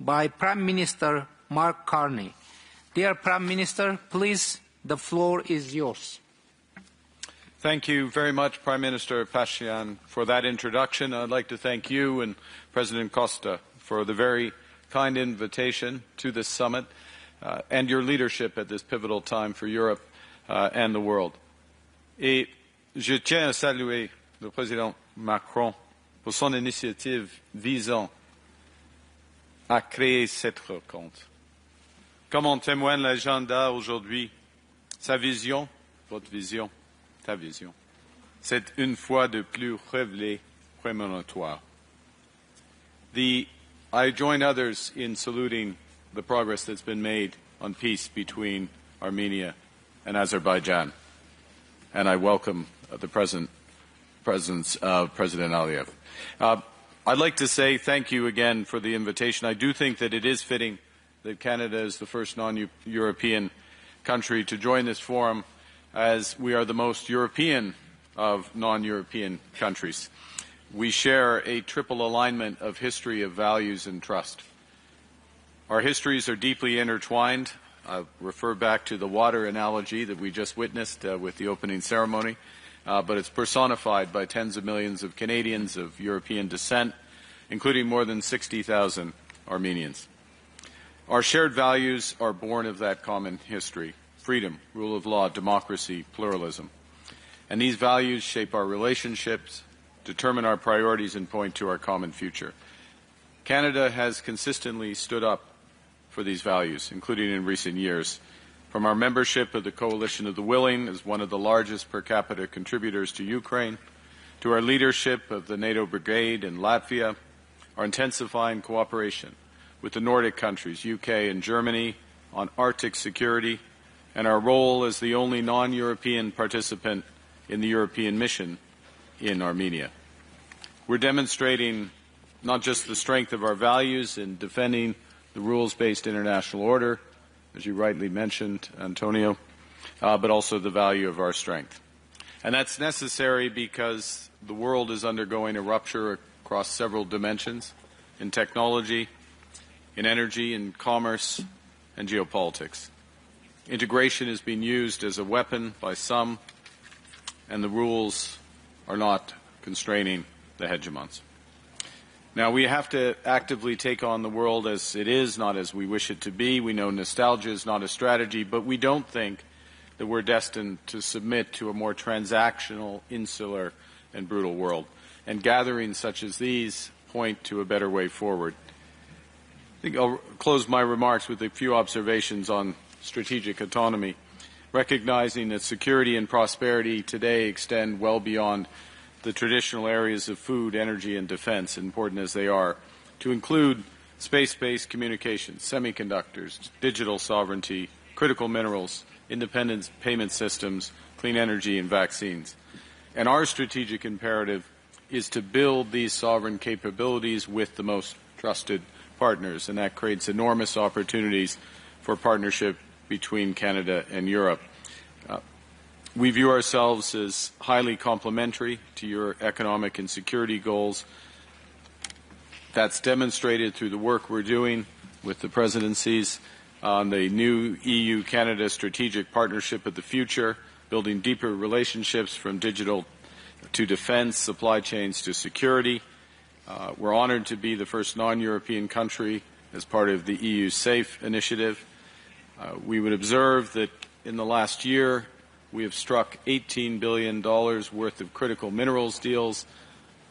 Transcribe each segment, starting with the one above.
by Prime Minister Mark Carney. Dear Prime Minister, please, the floor is yours. Thank you very much, Prime Minister Pashinyan, for that introduction. I'd like to thank you and President Costa for the very kind invitation to this summit and your leadership at this pivotal time for Europe and the world. Et je tiens à saluer le président Macron pour son initiative visant à créer cette rencontre. Comme en témoigne l'agenda aujourd'hui, sa vision, votre vision, ta vision, c'est une fois de plus révélé prémonitoire. I join others in saluting the progress that's been made on peace between Armenia and Azerbaijan, and I welcome the presence of President Aliyev. I'd like to say thank you again for the invitation. I do think that it is fitting that Canada is the first non-European country to join this forum, as we are the most European of non-European countries. We share a triple alignment of history, of values, and trust. Our histories are deeply intertwined. I'll refer back to the water analogy that we just witnessed with the opening ceremony, but it's personified by tens of millions of Canadians of European descent, including more than 60,000 Armenians. Our shared values are born of that common history: freedom, rule of law, democracy, pluralism. And these values shape our relationships, determine our priorities, and point to our common future. Canada has consistently stood up for these values, including in recent years. From our membership of the Coalition of the Willing as one of the largest per capita contributors to Ukraine, to our leadership of the NATO Brigade in Latvia, our intensifying cooperation with the Nordic countries, UK and Germany, on Arctic security, and our role as the only non-European participant in the European mission in Armenia. We're demonstrating not just the strength of our values in defending the rules-based international order, as you rightly mentioned, Antonio, but also the value of our strength. And that's necessary because the world is undergoing a rupture across several dimensions: in technology, in energy, in commerce, and geopolitics. Integration is being used as a weapon by some, and the rules are not constraining the hegemons. Now, we have to actively take on the world as it is, not as we wish it to be. We know nostalgia is not a strategy, but we don't think that we're destined to submit to a more transactional, insular, and brutal world. And gatherings such as these point to a better way forward. I think I'll close my remarks with a few observations on strategic autonomy, recognizing that security and prosperity today extend well beyond the traditional areas of food, energy, and defense, important as they are, to include space-based communications, semiconductors, digital sovereignty, critical minerals, independent payment systems, clean energy, and vaccines. And our strategic imperative is to build these sovereign capabilities with the most trusted partners, and that creates enormous opportunities for partnership between Canada and Europe. We view ourselves as highly complementary to your economic and security goals. That's demonstrated through the work we're doing with the presidencies on the new EU-Canada Strategic Partnership of the Future, building deeper relationships from digital to defense, supply chains to security. We're honored to be the first non-European country as part of the EU SAFE initiative. We would observe that in the last year, we have struck $18 billion worth of critical minerals deals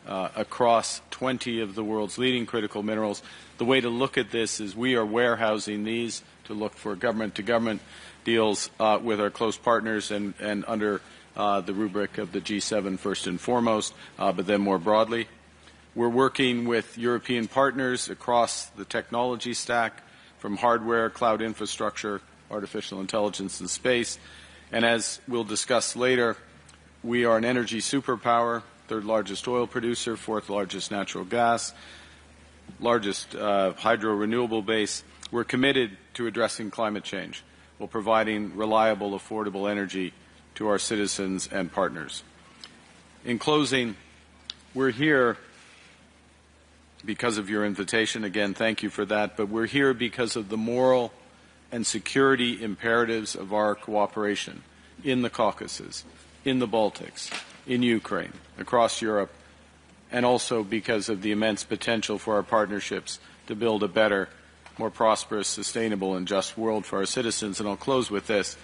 across 20 of the world's leading critical minerals. The way to look at this is we are warehousing these to look for government-to-government deals with our close partners and under the rubric of the G7 first and foremost, but then more broadly. We're working with European partners across the technology stack, from hardware, cloud infrastructure, artificial intelligence, and space. And as we'll discuss later, we are an energy superpower, third largest oil producer, fourth largest natural gas, largest hydro renewable base. We're committed to addressing climate change while providing reliable, affordable energy to our citizens and partners. In closing, we're here because of your invitation. Again, thank you for that. But we're here because of the moral and security imperatives of our cooperation in the Caucasus, in the Baltics, in Ukraine, across Europe, and also because of the immense potential for our partnerships to build a better, more prosperous, sustainable, and just world for our citizens. And I'll close with this.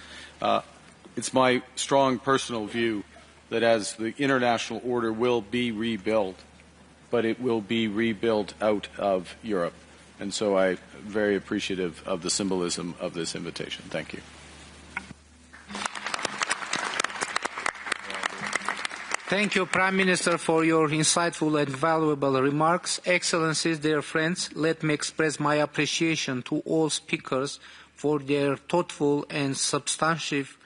It's my strong personal view that as the international order will be rebuilt, but it will be rebuilt out of Europe. And so I'm very appreciative of the symbolism of this invitation. Thank you. Thank you, Prime Minister, for your insightful and valuable remarks. Excellencies, dear friends, let me express my appreciation to all speakers for their thoughtful and substantive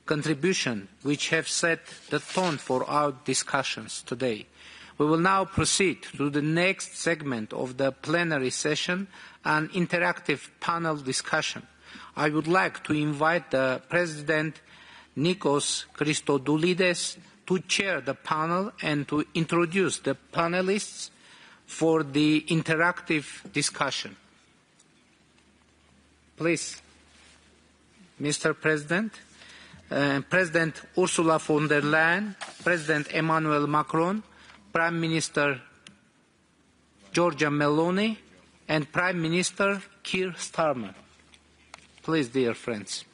contribution, which have set the tone for our discussions today. We will now proceed to the next segment of the plenary session, an interactive panel discussion. I would like to invite the President Nikos Christodoulides to chair the panel and to introduce the panelists for the interactive discussion. Please, Mr. President. President Ursula von der Leyen, President Emmanuel Macron, Prime Minister Giorgia Meloni, and Prime Minister Keir Starmer. Please, dear friends.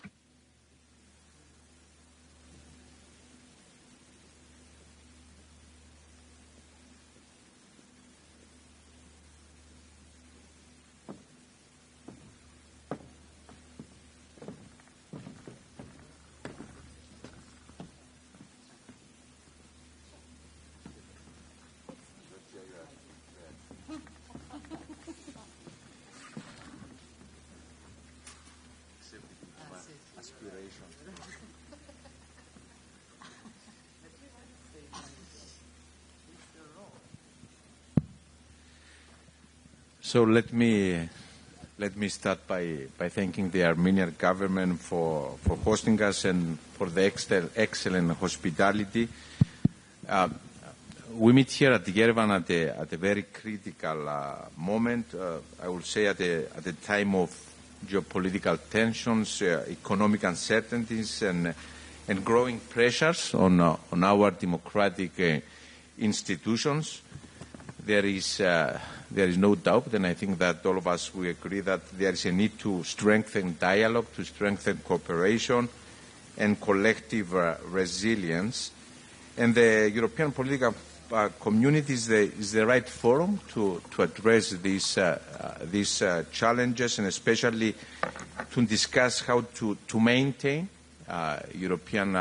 So let me start by thanking the Armenian government for hosting us and for the excellent hospitality. We meet here at Yerevan at a very critical moment. I would say at a time of geopolitical tensions, economic uncertainties, and growing pressures on our democratic institutions. There is no doubt, and I think that all of us will agree that there is a need to strengthen dialogue, to strengthen cooperation and collective resilience. And the European political community is the right forum to address these challenges, and especially to discuss how to maintain European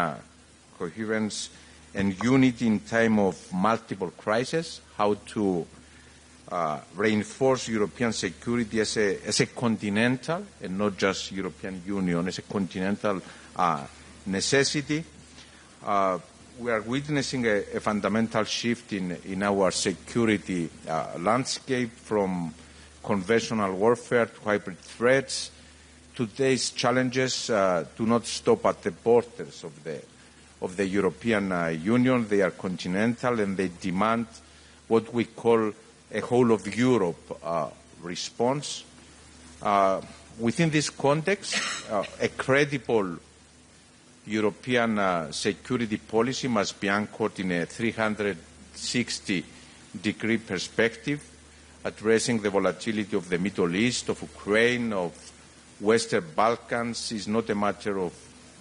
coherence and unity in time of multiple crises, how to reinforce European security as a continental and not just European Union, as a continental necessity. We are witnessing a fundamental shift in our security landscape from conventional warfare to hybrid threats. Today's challenges do not stop at the borders of the European Union. They are continental, and they demand what we call a whole of Europe response. Within this context, a credible European security policy must be anchored in a 360-degree perspective, addressing the volatility of the Middle East, of Ukraine, of Western Balkans. Is not a matter of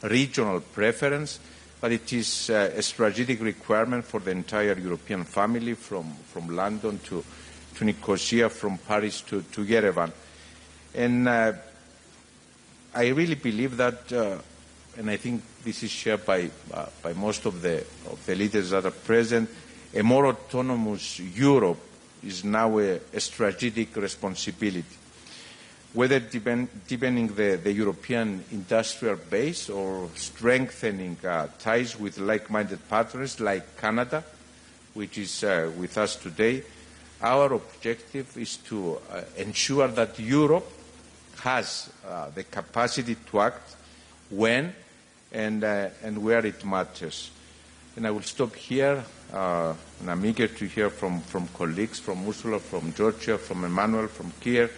regional preference, but it is a strategic requirement for the entire European family, from London to Nicosia, from Paris to Yerevan. And I really believe that, and I think this is shared by most of the leaders that are present, a more autonomous Europe is now a strategic responsibility. Whether deepening the European industrial base or strengthening ties with like-minded partners like Canada, which is with us today, our objective is to ensure that Europe has the capacity to act when and where it matters. And I will stop here, and I'm eager to hear from colleagues, from Ursula, from Georgia, from Emmanuel, from Keir,